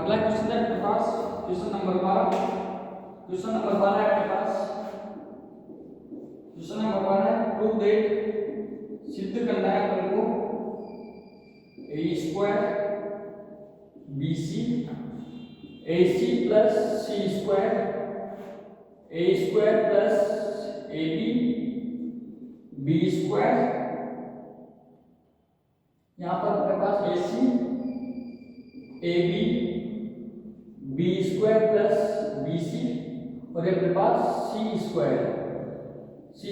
अगला क्वेश्चन है आपके पास क्वेश्चन नंबर 12। क्वेश्चन नंबर 12 है आपके पास। क्वेश्चन नंबर 12 है प्रूव दैट, सिद्ध करना है अपन को A square BC AC plus C square A square plus AB B square, यहाँ पर अपने पास AC AB B square plus BC और अपने पास सी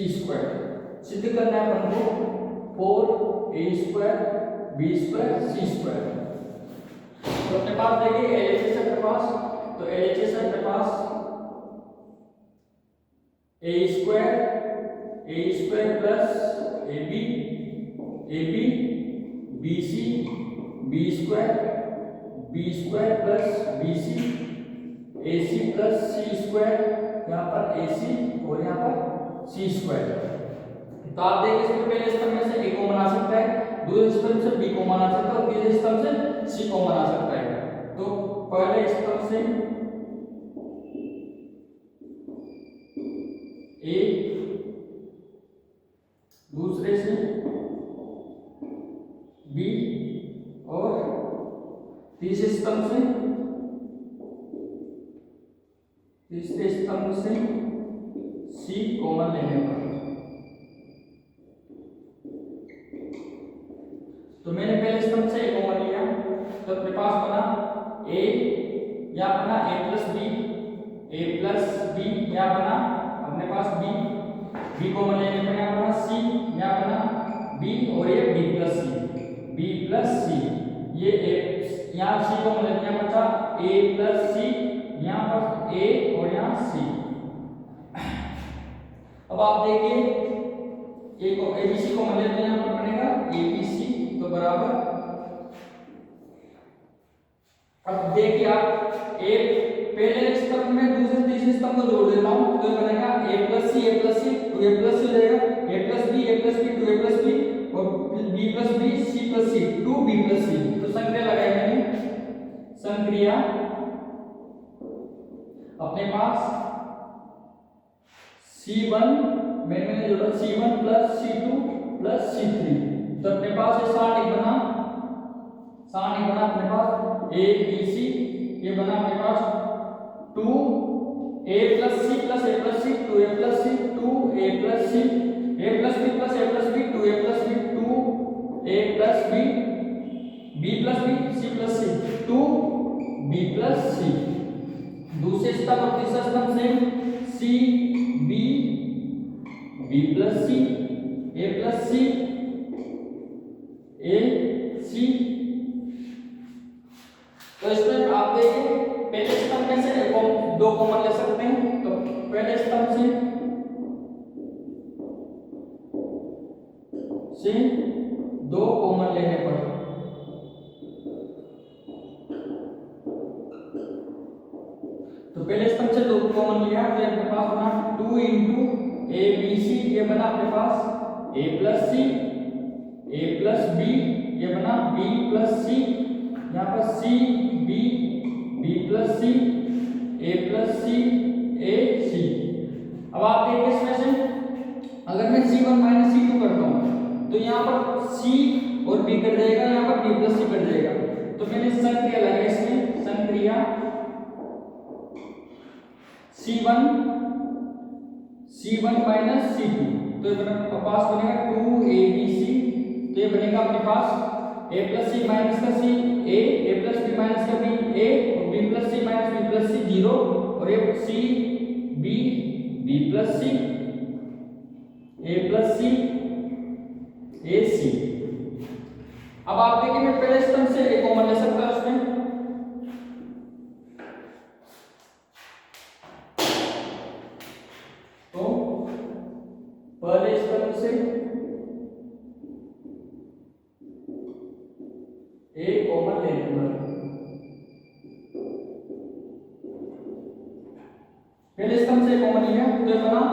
स्क्वायर सिद्ध करना है अपन को 4A स्क्वायर बी स्क्वायर सी स्क्वायर। तो अपने पास देखिए LHS अपने पास, तो LHS अपने पास A square plus AB BC B square plus BC AC plus C square, यहाँ पर AC और यहाँ पर सी स्क्वायर। तो आप देखिए इसमें पहले स्तंभ में से A कॉमन आ सकता है, दूसरे स्तंभ से B कॉमन आ सकता है और तीसरे स्तंभ से C कॉमन आ सकता है। तो पहले स्तंभ से A, दूसरे से B और तीसरे स्तंभ से C कॉमन लेने पर। तो मैंने पहले स्तंभ से A कॉमन लिया, तो अपने पास बना A, या बना A प्लस B, या बना अपने पास B कॉमन लेने पर यहाँ बना C, यहाँ बना B और ये B प्लस C, ये यहाँ C कॉमन लेने यहाँ बचा A प्लस C, यहाँ पर A और यहाँ C। अब आप देखिए A को ABC कॉमन लेते हैं, यहाँ पर बनेगा ABC, तो बराबर। अब देखिए आप A पहले स्तंभ में दूसरे तीसरे स्तंभ को जोड़ देता हूं, तो ये बनेगा A plus C 2A plus C हो जाएगा, A plus B 2A plus B और B plus B C plus C 2B plus C। तो संक्रिया लगाई मैंने, संक्रिया अपने पास C1 मैंने जोड़ा C1 plus C2 plus C3, तो अपने पास ये सारणिक बना अपने पास ABC, ये बना अपने पास 2A plus C plus A plus C 2A plus C 2A plus C A plus B plus A plus B 2A plus B 2A plus B B plus B C plus C 2B plus C। दूसरे स्तंभ और तीसरा स्तंभ से C B plus C A plus C A C। तो इसमें आप देखिए पहले स्तंभ में से दो कॉमन ले सकते हैं, तो पहले स्तंभ से दो कॉमन लेने पर तो पहले स्तंभ से दो कॉमन लिया, तो अपने पास बना 2 इंटू ABC, ये बना अपने पास A plus C A plus B, ये बना B प्लस C, यहाँ पर C B plus C A plus C A C। अब आप देखिए इसमें से अगर मैं C1 माइनस C2 करता हूँ तो यहाँ पर C और B कट जाएगा, यहाँ पर B प्लस C कट जाएगा। तो मैंने संक्रिया लगाई, इसमें संक्रिया C1 माइनस C2, तो ये पास बनेगा 2ABC, तो ये बनेगा अपने पास A प्लस C माइनस का C A plus B minus का B A और B plus C minus B plus C 0 और ये C B plus C A plus C A C। अब आप देखिए मैं पहले स्तंभ से A कॉमन ले सकता हूं उसमें, तो पहले स्तंभ से A कॉमन लेने पर पहले स्तंभ से कॉमन लिया, तो ये बना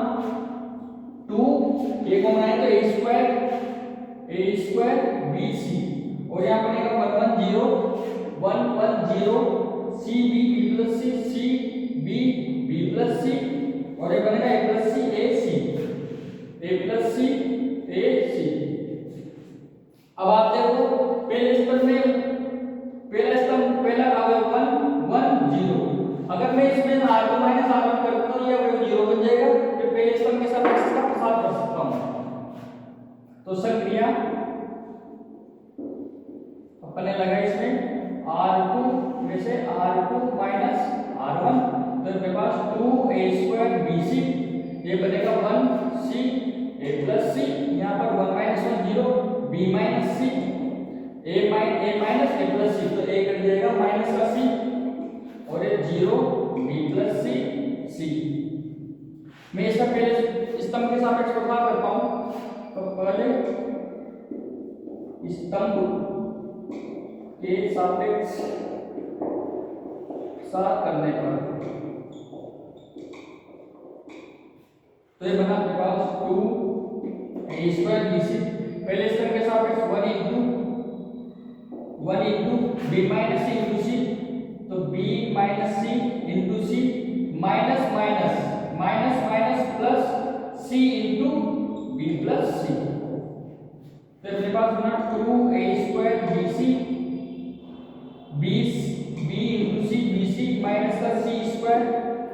2 A कॉमन आया तो A स्क्वायर BC और यहाँ बनेगा 1 1 0 1 1 0 सी बी बी प्लस सी सी बी बी प्लस सी और ये बनेगा ए प्लस सी ए सी ए प्लस सी ए सी। अब आप देखो पहले स्तंभ में पहला अवयव 1 1 0। अगर मैं इसमें r2 माइनस r1 करता हूं ये 0 बन जाएगा, फिर पहले स्तंभ के साथ x का प्रसार कर सकता हूं। तो संक्रिया अपने लगा इसमें r2 में से r2 माइनस r1 तो मेरे पास 2a² bc ये बनेगा 1c a प्लस सी, यहाँ पर 1 minus 1 0 b minus C a minus a plus C तो a कर दिएगा माइनस का c और ये 0 b प्लस सी c। मैं इसका पहले स्तंभ के सापेक्ष प्रसार करता हूँ। तो पहले स्तंभ के सापेक्ष प्रसार करने पर तो ये बना आपके पास 2a² bc पहले स्तंभ के सापेक्ष 1 into b minus C into C तो b minus C into C minus minus minus minus plus C into b plus C तो मेरे पास बना 2a² bc b into C bc minus का c²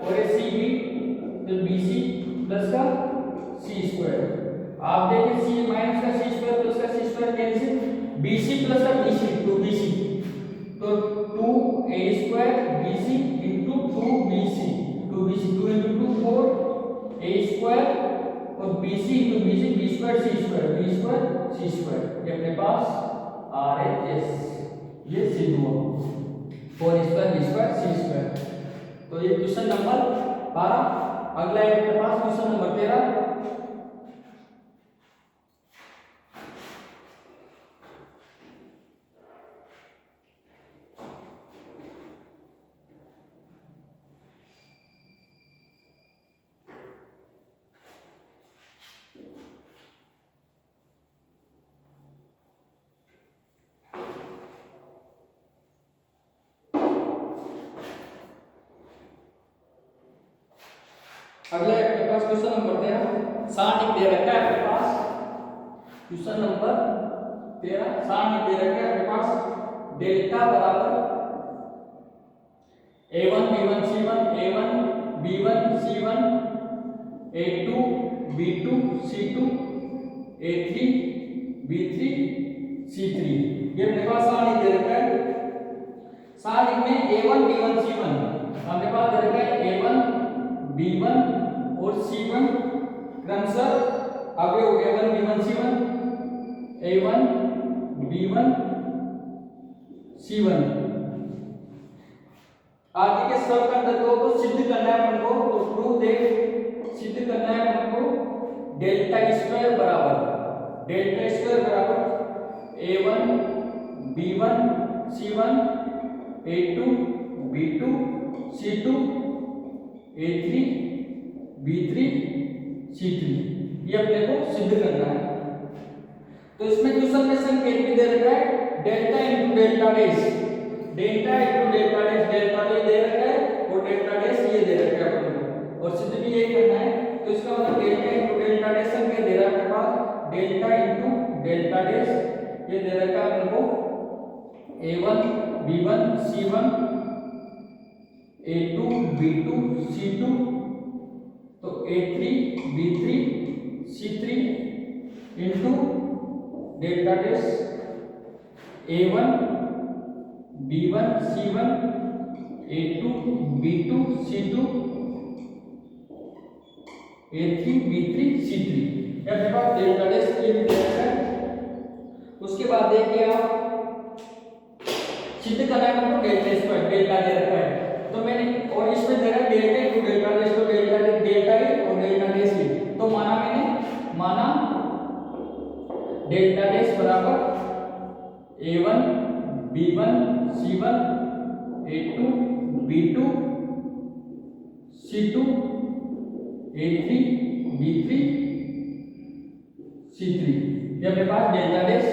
और ये cb तो bc प्लस का c²। आप देखिए c माइनस का c² प्लस का c² कैंसिल bc प्लस का bc 2bc तो 2a² bc into 2bc 2 into 2 4 a² और bc into bc b² c² ये अपने पास RHS ये सिद्ध हुआ 4a² b² c²। तो ये क्वेश्चन नंबर 12। अगला है अपने पास क्वेश्चन नंबर 13। अगला है अपने पास क्वेश्चन नंबर 13। सारणिक दे रखा है अपने पास क्वेश्चन नंबर 13 सारणिक दे रखा है अपने पास डेल्टा बराबर a1 b1 c1 a1 b1 c1 a2 b2 c2 a3 b3 c3 ये अपने पास सारणिक दे रखा है। सारणिक में a1 b1 c1 अपने पास दे रखा है a1 b1 और c1 क्रमशः अवयव a1 b1 c1 a1 b1 c1 आदि के सबकंडकों को सिद्ध करना है अपन को। तो प्रूव दे सिद्ध करना है अपन को डेल्टा² बराबर a1 b1 c1 a2 b2 c2 a3 b3 c3 ये अपने को सिद्ध करना है। तो इसमें क्वेश्चन में संकेत भी दे रखा है delta into delta dash delta dash दे रखा है और डेल्टा डैश ये दे रखा है अपन को और सिद्ध भी यही करना है। तो इसका मतलब डेल्टा इंटू डेल्टा डैश संकेत दे रहा है अपने पास डेल्टा इंटू डेल्टा डैश ये दे रखा है अपन को a1 b1 c1 a2 b2 c2 तो a3 b3 c3 into delta dash a1 b1 c1 a2 b2 c2 a3 b3 c3 ये अपने पास डेल्टा डैश ये भी दे रखा है। उसके बाद देखिए आप सिद्ध करना है हमको डेल्टा दे रखा है। तो मैंने और इसमें दे रहा है डेल्टा इंटू डेल्टा डैश तो डेल्टा ही और डेल्टा डैश ही तो माना डेल्टा डैश बराबर a1 b1 c1 a2 b2 c2 a3 b3 c3 ये अपने पास डेल्टा डैश।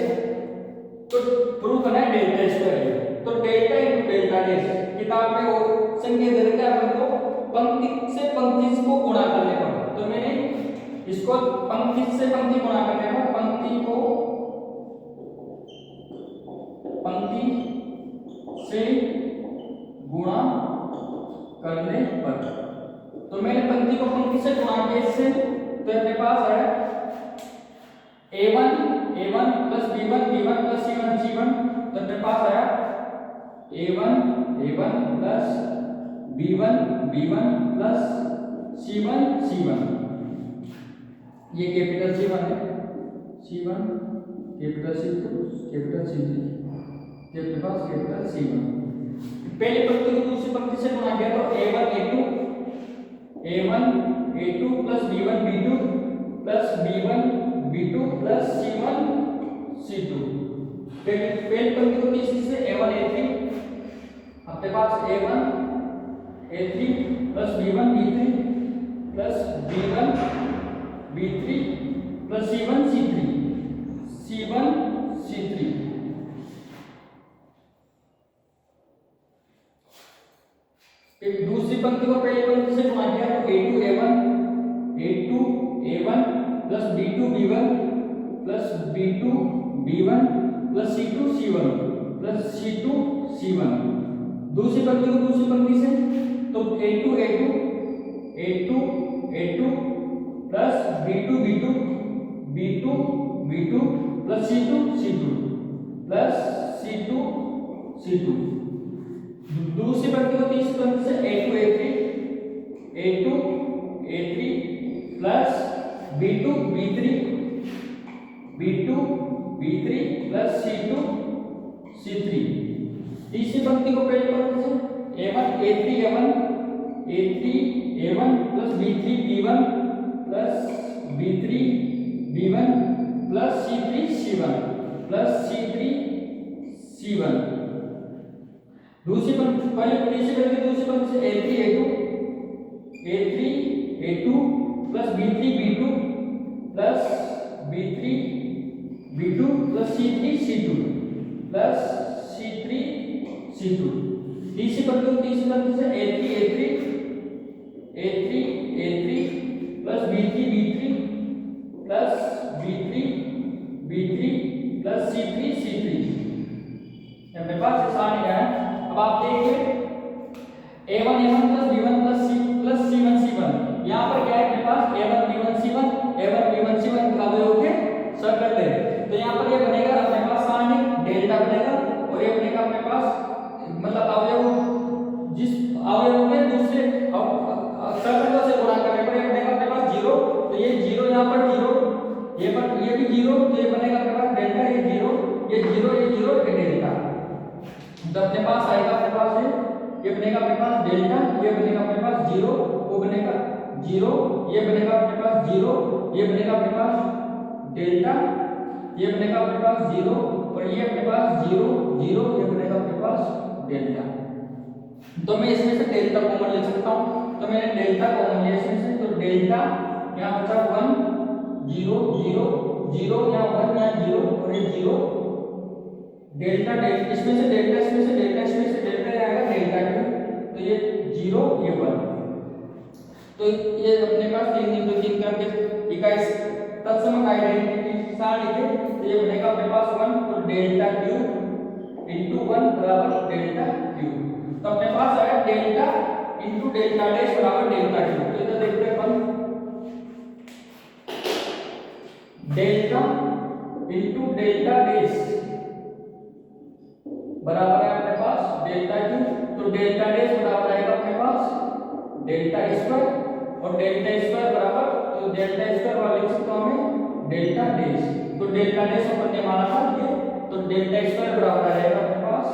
तो प्रूव करना है डेल्टा स्क्वायर तो डेल्टा इंटू डेल्टा डैश किताब में वो संख्या दे रखा है हमको पंक्ति से पंक्ति को गुणा करने पर, तो मैंने इसको पंक्ति से पंक्ति गुणा करने पर पंक्ति को पंक्ति से गुणा करने पर, तो मैंने पंक्ति को पंक्ति से गुणा किया इससे, तो अपने पास है a1 plus b1 plus c1 तो अपने पास आया a1 plus b1 plus c1 ये कैपिटल C1 है, C1 capital C2 capital C3 के अपने पास कैपिटल C1। पहली पंक्ति को दूसरी पंक्ति से गुणा किया तो a1 a2 plus b1 b2 plus b1 b2 plus c1 c2। पहली पंक्ति को तीसरी से a1 a3 अपने पास a1 a3 plus b1 b3 plus b1 b3 plus c1 c3 दूसरी पंक्ति को पहली पंक्ति से गुणा किया तो a2 a1 plus b2 b1 plus b2 b1 plus c2 c1 plus c2 c1। दूसरी पंक्ति को दूसरी पंक्ति से तो a2 plus b2 b2 plus c2 plus c2 दूसरी पंक्ति को तीसरी पंक्ति से a2 plus b2 b3 plus c2 c3। तीसरी पंक्ति को पहली पंक्ति से a1 plus b3 b1 plus b3 b1 plus c3 c1 plus c3 c1। दूसरी पंक्ति तीसरी पंक्ति दूसरी पंक्ति से a2 plus b3 b2 plus b3 b2 plus c3 c2 plus c3 c2। तीसरी पंक्ति से a3 plus b3 plus b3 plus c3 अपने पास आसान है। अब आप देखिए a1 plus b1 plus c1 यहाँ पर क्या है अपने पास a1 b1 c1 का अवयव के सर कर दे, तो यहाँ पर ये बनेगा अपने पास साइन डेल्टा बनेगा और ये बनेगा अपने पास मतलब अवयव जिस अवयव के दूसरे सर्कलों से गुणा करने पर ये बनेगा अपने पास 0, तो ये 0 यहाँ पर 0 ये भी 0, तो ये बनेगा अपने पास डेल्टा ये 0 ये डेल्टा, तो अपने पास आएगा अपने पास ये बनेगा अपने पास डेल्टा, ये बनेगा अपने पास 0 वो बनेगा 0, ये बनेगा अपने पास 0 ये बनेगा अपने पास डेल्टा, ये बनेगा अपने पास 0 और ये अपने पास 0 ये बनेगा अपने पास डेल्टा। तो मैं इसमें से डेल्टा कॉमन ले सकता हूँ, तो मैंने डेल्टा कॉमन लिया इसमें से, तो डेल्टा यहाँ बचा 1 0 यहाँ 1 यहाँ 0 और ये 0 डेल्टा इसमें से डेल्टा आएगा डेल्टा क्यू, तो ये 0 ये 1, तो ये अपने पास 3 करके इकाई तत्समक आइडेंटिटी सार लिखे, तो ये बनेगा अपने पास 1, तो डेल्टा क्यू इंटू 1 बराबर डेल्टा क्यू, तो अपने पास आया डेल्टा इंटू डेल्टा डैश बराबर डेल्टा क्यू। तो इधर देखते हैं अपन डेल्टा इंटू डेल्टा डैश बराबर है अपने पास डेल्टा क्यू, तो डेल्टा डैश बराबर आएगा अपने पास डेल्टा स्क्वायर और डेल्टा स्क्वायर बराबर, तो डेल्टा स्क्वायर वाला लिख सकता हूं मैं डेल्टा डैश, तो डेल्टा डैश अपन ने माना था ये, तो डेल्टा स्क्वायर बराबर आएगा अपने पास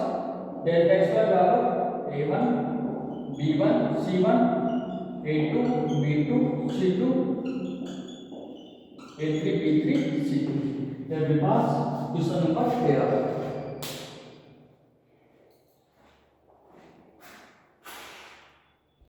डेल्टा स्क्वायर बराबर a1 b1 c1 a2 b2 c2 a3 b3 c2। ये अपने पास क्वेश्चन नंबर 13।